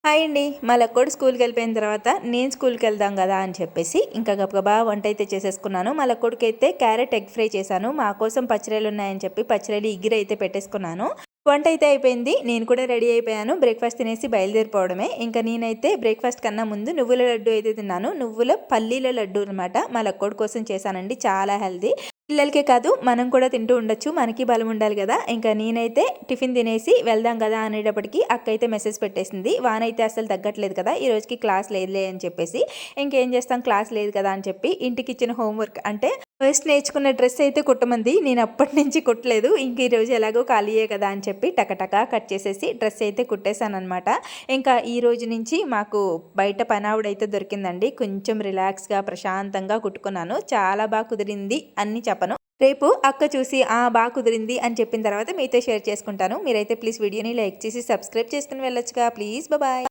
Hi అండి. మా లక్కోడు స్కూల్‌కి వెళ్ళిపోయిన తర్వాత నేను స్కూల్‌కి వెళ్దాం కదా అని చెప్పేసి ఇంకా గబగబా వంట అయితే చేసేసుకున్నాను. మా లక్కోడికైతే క్యారెట్ ఎగ్ ఫ్రై చేశాను. మా కోసం పచ్చిరొయ్యలు ఉన్నాయని చెప్పి పచ్చిరొయ్యలు ఇగురు అయితే పెట్టేసుకున్నాను. వంట అయితే అయిపోయింది. నేను కూడా రెడీ అయిపోయాను. బ్రేక్‌ఫాస్ట్ తినేసి బయలుదేరిపోవడమే. ఇంకా నేనైతే బ్రేక్‌ఫాస్ట్ కన్నా ముందు నువ్వుల లడ్డు అయితే తిన్నాను. నువ్వుల పల్లీల లడ్డు అనమాట. మా లక్కోడి కోసం చేశానండి. చాలా హెల్తీ. పిల్లలకే కాదు మనం కూడా తింటూ ఉండొచ్చు. మనకి బలం ఉండాలి కదా! ఇంకా నేనైతే టిఫిన్ తినేసి వెళ్దాం కదా అనేటప్పటికి అక్క అయితే మెసేజ్ పెట్టేసింది. వానైతే అస్సలు తగ్గట్లేదు కదా! ఈ రోజుకి క్లాస్ లేదులే అని చెప్పేసి. ఇంకేం చేస్తాం క్లాస్ లేదు కదా అని చెప్పి ఇంటికిచ్చిన హోంవర్క్ అంటే ఫస్ట్ నేర్చుకున్న డ్రెస్ అయితే కుట్టమంది. నేను అప్పటి నుంచి కుట్టలేదు. ఇంక ఈరోజు ఎలాగో ఖాళీయే కదా అని చెప్పి టకటకా కట్ చేసేసి డ్రెస్ అయితే కుట్టేశాననమాట. ఇంకా ఈ రోజు నుంచి మాకు బయట పనావిడైతే దొరికిందండి. కొంచెం రిలాక్స్‌గా ప్రశాంతంగా కుట్టుకున్నాను. చాలా బాగా కుదిరింది అని చెప్పను. రేపు అక్క చూసి బాగా కుదిరింది అని చెప్పిన తర్వాత మీతో షేర్ చేసుకుంటాను. మీరైతే ప్లీజ్ వీడియోని లైక్ చేసి సబ్స్క్రైబ్ చేసుకొని వెళ్ళొచ్చుగా. Please bye.